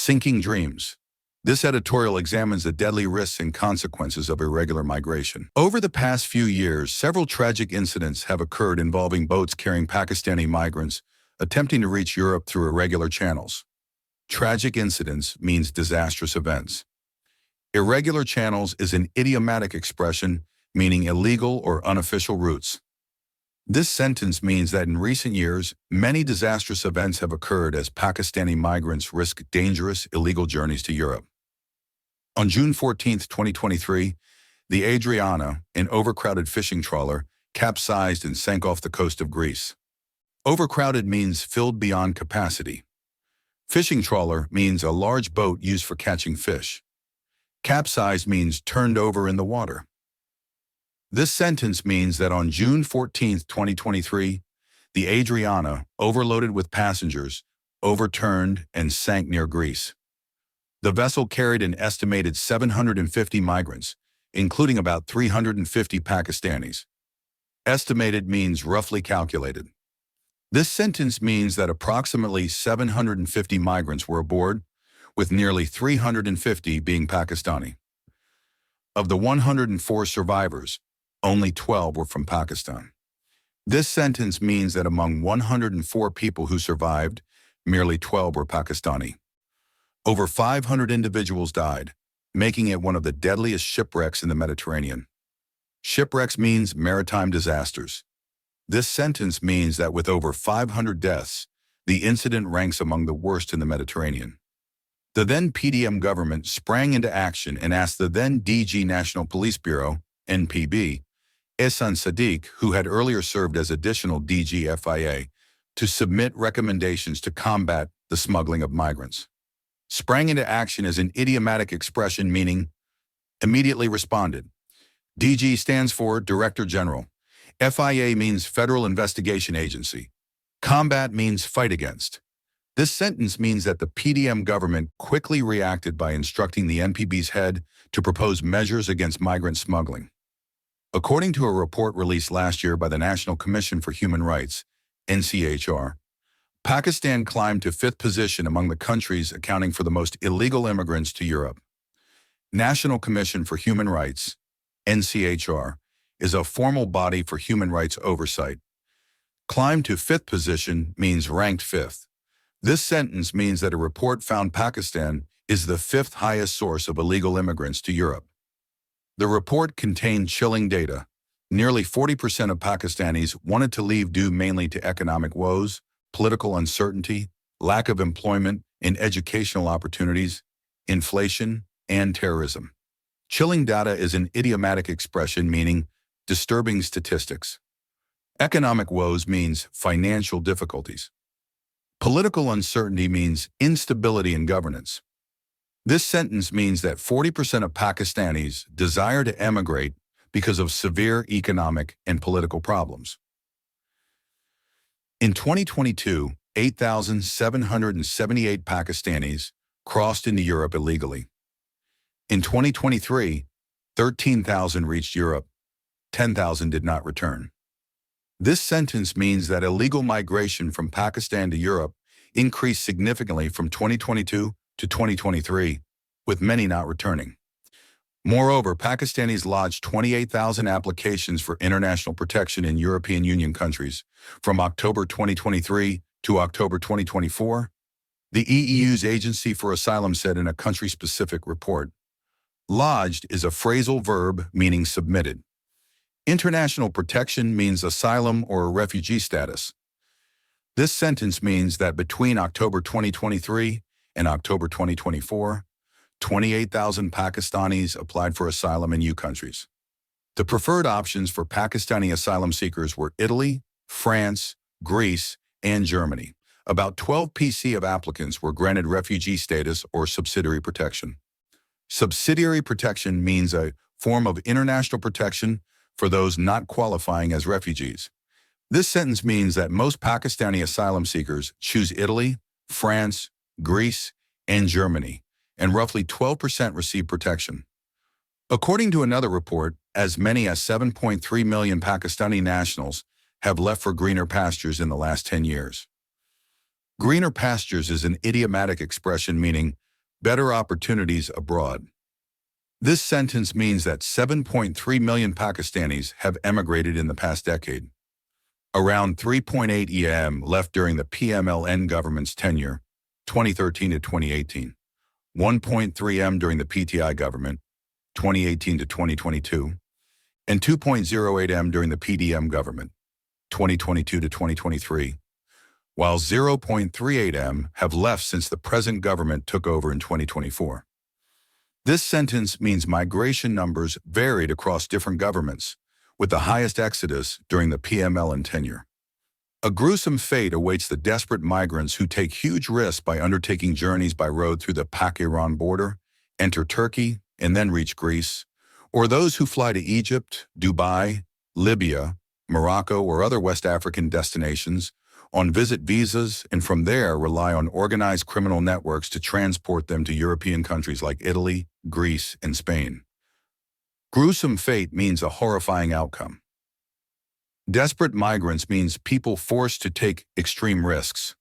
Sinking dreams. This editorial examines the deadly risks and consequences of irregular migration. Over the past few years, several tragic incidents have occurred involving boats carrying Pakistani migrants attempting to reach Europe through irregular channels. Tragic incidents means disastrous events. Irregular channels is an idiomatic expression meaning illegal or unofficial routes. This sentence means that in recent years, many disastrous events have occurred as Pakistani migrants risk dangerous, illegal journeys to Europe. On June 14, 2023, the Adriana, an overcrowded fishing trawler, capsized and sank off the coast of Greece. Overcrowded means filled beyond capacity. Fishing trawler means a large boat used for catching fish. Capsized means turned over in the water. This sentence means that on June 14, 2023, the Adriana, overloaded with passengers, overturned and sank near Greece. The vessel carried an estimated 750 migrants, including about 350 Pakistanis. Estimated means roughly calculated. This sentence means that approximately 750 migrants were aboard, with nearly 350 being Pakistani. Of the 104 survivors, only 12 were from Pakistan. This sentence means that among 104 people who survived, merely 12 were Pakistani. Over 500 individuals died, making it one of the deadliest shipwrecks in the Mediterranean. Shipwrecks means maritime disasters. This sentence means that with over 500 deaths, the incident ranks among the worst in the Mediterranean. The then PDM government sprang into action and asked the then DG National Police Bureau, NPB, Ehsan Sadiq, who had earlier served as additional DG FIA, to submit recommendations to combat the smuggling of migrants. Sprang into action is an idiomatic expression meaning immediately responded. DG stands for Director General. FIA means Federal Investigation Agency. Combat means fight against. This sentence means that the PDM government quickly reacted by instructing the NPB's head to propose measures against migrant smuggling. According to a report released last year by the National Commission for Human Rights, NCHR, Pakistan climbed to 5th position among the countries accounting for the most illegal immigrants to Europe. National Commission for Human Rights, NCHR, is a formal body for human rights oversight. Climb to 5th position means ranked 5th. This sentence means that a report found Pakistan is the 5th highest source of illegal immigrants to Europe. The report contained chilling data. Nearly 40% of Pakistanis wanted to leave due mainly to economic woes, political uncertainty, lack of employment and educational opportunities, inflation, and terrorism. Chilling data is an idiomatic expression meaning disturbing statistics. Economic woes means financial difficulties. Political uncertainty means instability in governance. This sentence means that 40% of Pakistanis desire to emigrate because of severe economic and political problems. In 2022, 8,778 Pakistanis crossed into Europe illegally. In 2023, 13,000 reached Europe, 10,000 did not return. This sentence means that illegal migration from Pakistan to Europe increased significantly from 2022 to 2023, with many not returning. Moreover, Pakistanis lodged 28,000 applications for international protection in European Union countries from October 2023 to October 2024, the EU's Agency for Asylum said in a country-specific report. Lodged is a phrasal verb meaning submitted. International protection means asylum or refugee status. This sentence means that between October 2023 and October 2024, 28,000 Pakistanis applied for asylum in EU countries. The preferred options for Pakistani asylum seekers were Italy, France, Greece, and Germany. About 12 PC of applicants were granted refugee status or subsidiary protection. Subsidiary protection means a form of international protection for those not qualifying as refugees. This sentence means that most Pakistani asylum seekers choose Italy, France, Greece, and Germany, and roughly 12% receive protection. According to another report, as many as 7.3 million Pakistani nationals have left for greener pastures in the last 10 years. Greener pastures is an idiomatic expression meaning better opportunities abroad. This sentence means that 7.3 million Pakistanis have emigrated in the past decade. Around 3.8 EM left during the PMLN government's tenure, 2013 to 2018, 1.3 M during the PTI government, 2018 to 2022, and 2.08 M during the PDM government, 2022 to 2023, while 0.38 M have left since the present government took over in 2024. This sentence means migration numbers varied across different governments, with the highest exodus during the PMLN tenure. A gruesome fate awaits the desperate migrants who take huge risks by undertaking journeys by road through the Pak-Iran border, enter Turkey, and then reach Greece, or those who fly to Egypt, Dubai, Libya, Morocco, or other West African destinations on visit visas and from there rely on organized criminal networks to transport them to European countries like Italy, Greece, and Spain. Gruesome fate means a horrifying outcome. Desperate migrants means people forced to take extreme risks.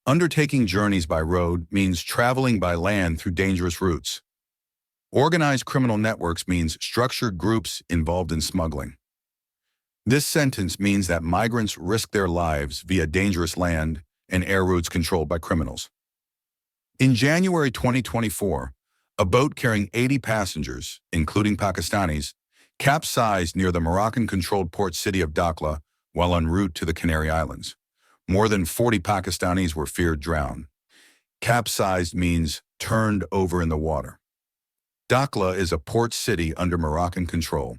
Undertaking journeys by road means traveling by land through dangerous routes. Organized criminal networks means structured groups involved in smuggling. This sentence means that migrants risk their lives via dangerous land and air routes controlled by criminals. In January 2024, a boat carrying 80 passengers, including Pakistanis, capsized near the Moroccan-controlled port city of Dakhla while en route to the Canary Islands. More than 40 Pakistanis were feared drowned. Capsized means turned over in the water. Dakhla is a port city under Moroccan control.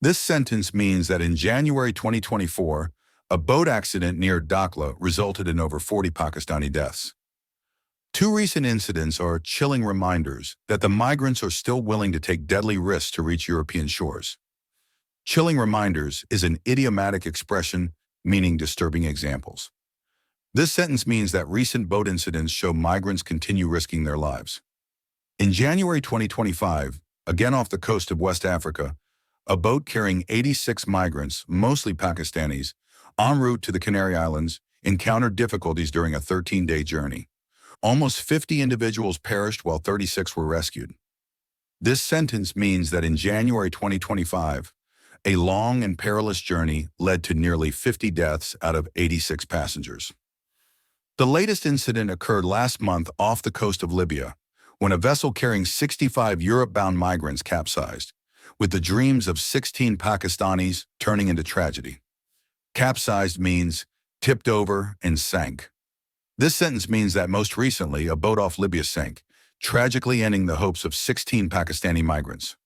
This sentence means that in January 2024, a boat accident near Dakhla resulted in over 40 Pakistani deaths. Two recent incidents are chilling reminders that the migrants are still willing to take deadly risks to reach European shores. Chilling reminders is an idiomatic expression meaning disturbing examples. This sentence means that recent boat incidents show migrants continue risking their lives. In January 2025, again off the coast of West Africa, a boat carrying 86 migrants, mostly Pakistanis, en route to the Canary Islands, encountered difficulties during a 13-day journey. Almost 50 individuals perished while 36 were rescued. This sentence means that in January 2025, a long and perilous journey led to nearly 50 deaths out of 86 passengers. The latest incident occurred last month off the coast of Libya, when a vessel carrying 65 Europe-bound migrants capsized, with the dreams of 16 Pakistanis turning into tragedy. Capsized means tipped over and sank. This sentence means that most recently, a boat off Libya sank, tragically ending the hopes of 16 Pakistani migrants.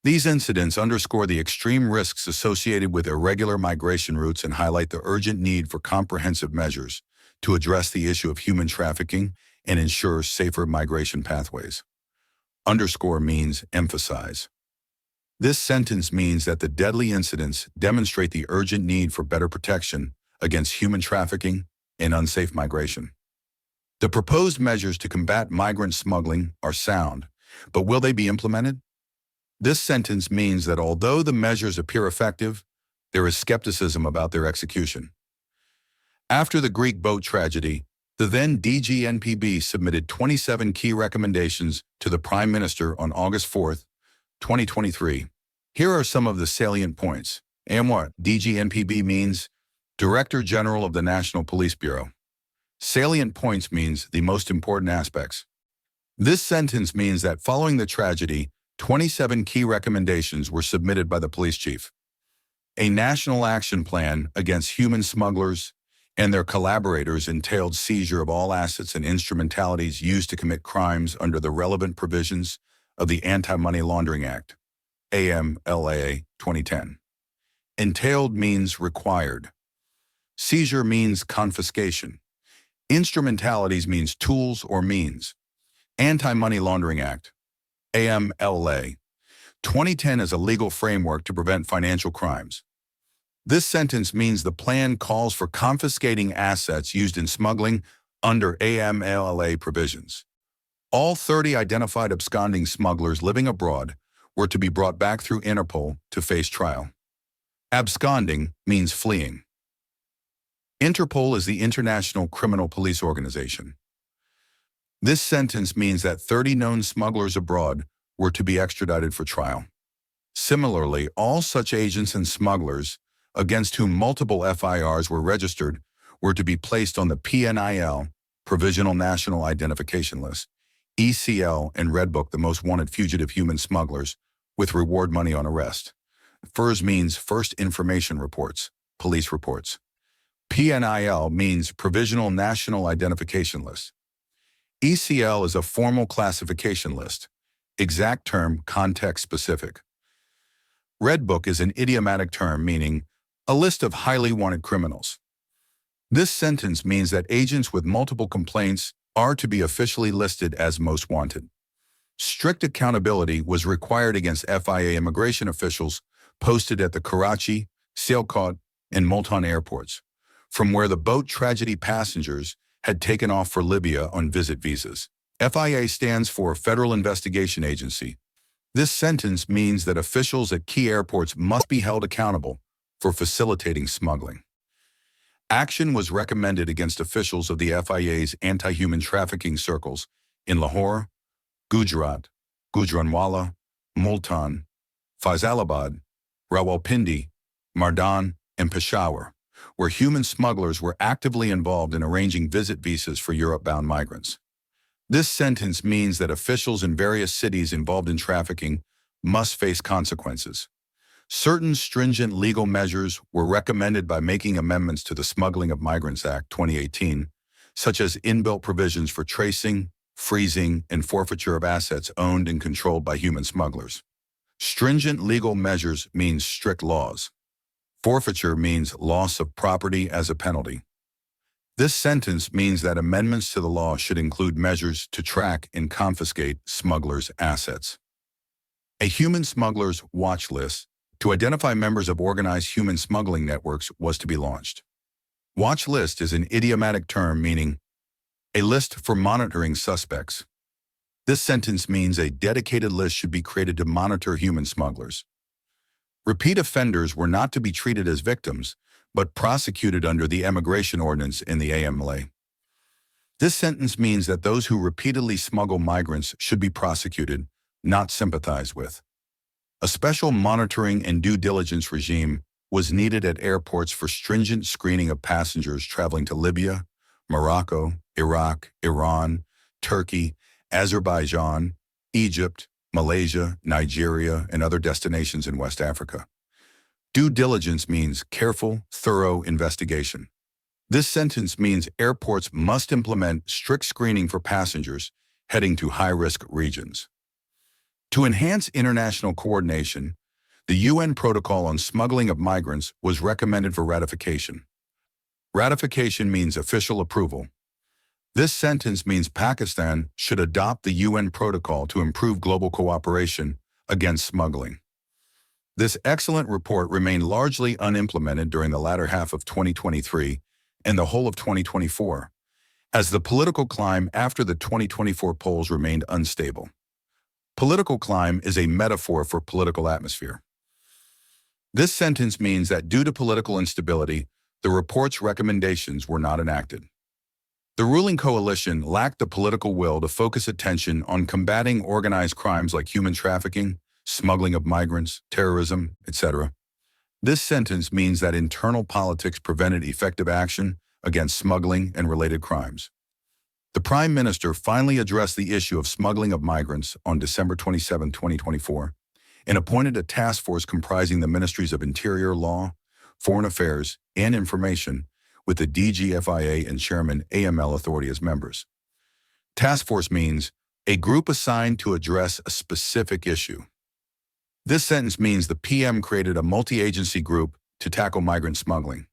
These incidents underscore the extreme risks associated with irregular migration routes and highlight the urgent need for comprehensive measures to address the issue of human trafficking and ensure safer migration pathways. Underscore means emphasize. This sentence means that the deadly incidents demonstrate the urgent need for better protection against human trafficking and unsafe migration. The proposed measures to combat migrant smuggling are sound, but will they be implemented? This sentence means that although the measures appear effective, there is skepticism about their execution. After the Greek boat tragedy, the then DGNPB submitted 27 key recommendations to the Prime Minister on August 4, 2023. Here are some of the salient points. And what DGNPB means? Director General of the National Police Bureau. Salient points means the most important aspects. This sentence means that following the tragedy, 27 key recommendations were submitted by the police chief. A national action plan against human smugglers and their collaborators entailed seizure of all assets and instrumentalities used to commit crimes under the relevant provisions of the Anti-Money Laundering Act, AMLA 2010. Entailed means required. Seizure means confiscation. Instrumentalities means tools or means. Anti-Money Laundering Act, AMLA 2010 is a legal framework to prevent financial crimes. This sentence means the plan calls for confiscating assets used in smuggling under AMLA provisions. All 30 identified absconding smugglers living abroad were to be brought back through Interpol to face trial. Absconding means fleeing. Interpol is the International Criminal Police Organization. This sentence means that 30 known smugglers abroad were to be extradited for trial. Similarly, all such agents and smugglers, against whom multiple FIRs were registered, were to be placed on the PNIL, Provisional National Identification List, ECL, and Red Book, the most wanted fugitive human smugglers, with reward money on arrest. FIRS means First Information Reports, police reports. PNIL means Provisional National Identification List. ECL is a formal classification list. Exact term, context specific. Red Book is an idiomatic term meaning a list of highly wanted criminals. This sentence means that agents with multiple complaints are to be officially listed as most wanted. Strict accountability was required against FIA immigration officials posted at the Karachi, Sialkot, and Multan airports, from where the boat tragedy passengers had taken off for Libya on visit visas. FIA stands for Federal Investigation Agency. This sentence means that officials at key airports must be held accountable for facilitating smuggling. Action was recommended against officials of the FIA's anti-human trafficking circles in Lahore, Gujarat, Gujranwala, Multan, Faisalabad, Rawalpindi, Mardan, and Peshawar, where human smugglers were actively involved in arranging visit visas for Europe-bound migrants. This sentence means that officials in various cities involved in trafficking must face consequences. Certain stringent legal measures were recommended by making amendments to the Smuggling of Migrants Act 2018, such as inbuilt provisions for tracing, freezing, and forfeiture of assets owned and controlled by human smugglers. Stringent legal measures means strict laws. Forfeiture means loss of property as a penalty. This sentence means that amendments to the law should include measures to track and confiscate smugglers' assets. A human smuggler's watch list to identify members of organized human smuggling networks was to be launched. Watch list is an idiomatic term meaning a list for monitoring suspects. This sentence means a dedicated list should be created to monitor human smugglers. Repeat offenders were not to be treated as victims, but prosecuted under the Immigration Ordinance in the AMLA. This sentence means that those who repeatedly smuggle migrants should be prosecuted, not sympathized with. A special monitoring and due diligence regime was needed at airports for stringent screening of passengers traveling to Libya, Morocco, Iraq, Iran, Turkey, Azerbaijan, Egypt, Malaysia, Nigeria, and other destinations in West Africa. Due diligence means careful, thorough investigation. This sentence means airports must implement strict screening for passengers heading to high-risk regions. To enhance international coordination, the UN Protocol on Smuggling of Migrants was recommended for ratification. Ratification means official approval. This sentence means Pakistan should adopt the UN Protocol to improve global cooperation against smuggling. This excellent report remained largely unimplemented during the latter half of 2023 and the whole of 2024, as the political climate after the 2024 polls remained unstable. Political climate is a metaphor for political atmosphere. This sentence means that due to political instability, the report's recommendations were not enacted. The ruling coalition lacked the political will to focus attention on combating organized crimes like human trafficking, smuggling of migrants, terrorism, etc. This sentence means that internal politics prevented effective action against smuggling and related crimes. The Prime Minister finally addressed the issue of smuggling of migrants on December 27, 2024, and appointed a task force comprising the Ministries of Interior, Law, Foreign Affairs, and Information, with the DGFIA and Chairman AML Authority as members. Task force means a group assigned to address a specific issue. This sentence means the PM created a multi-agency group to tackle migrant smuggling.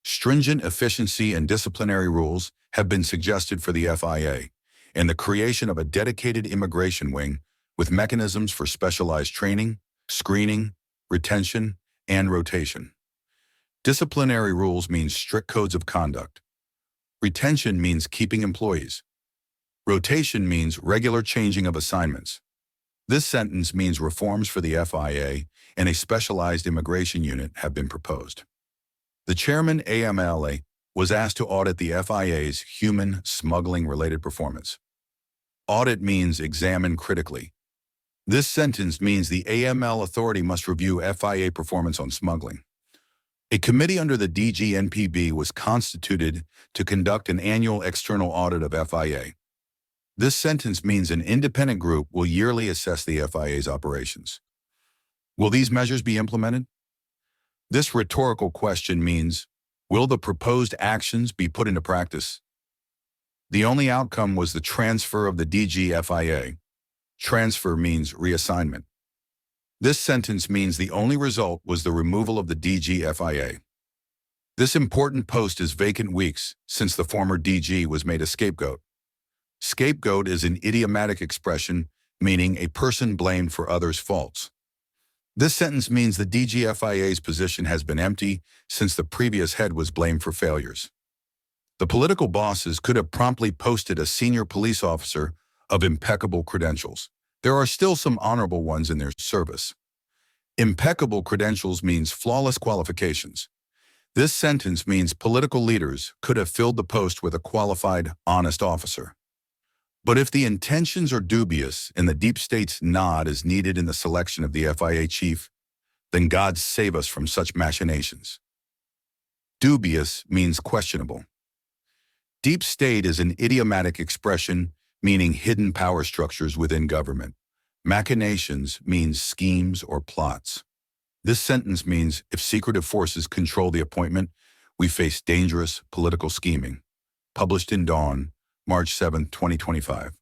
Stringent efficiency and disciplinary rules have been suggested for the FIA, and the creation of a dedicated immigration wing with mechanisms for specialized training, screening, retention, and rotation. Disciplinary rules mean strict codes of conduct. Retention means keeping employees. Rotation means regular changing of assignments. This sentence means reforms for the FIA and a specialized immigration unit have been proposed. The chairman AMLA was asked to audit the FIA's human smuggling-related performance. Audit means examine critically. This sentence means the AML authority must review FIA performance on smuggling. A committee under the DGNPB was constituted to conduct an annual external audit of FIA. This sentence means an independent group will yearly assess the FIA's operations. Will these measures be implemented? This rhetorical question means, will the proposed actions be put into practice? The only outcome was the transfer of the DGFIA. Transfer means reassignment. This sentence means the only result was the removal of the DGFIA. This important post is vacant weeks since the former DG was made a scapegoat. Scapegoat is an idiomatic expression meaning a person blamed for others' faults. This sentence means the DGFIA's position has been empty since the previous head was blamed for failures. The political bosses could have promptly posted a senior police officer of impeccable credentials. There are still some honorable ones in their service. Impeccable credentials means flawless qualifications. This sentence means political leaders could have filled the post with a qualified, honest officer. But if the intentions are dubious and the deep state's nod is needed in the selection of the FIA chief, then God save us from such machinations. Dubious means questionable. Deep state is an idiomatic expression meaning hidden power structures within government. Machinations means schemes or plots. This sentence means if secretive forces control the appointment, we face dangerous political scheming. Published in Dawn, March 7, 2025.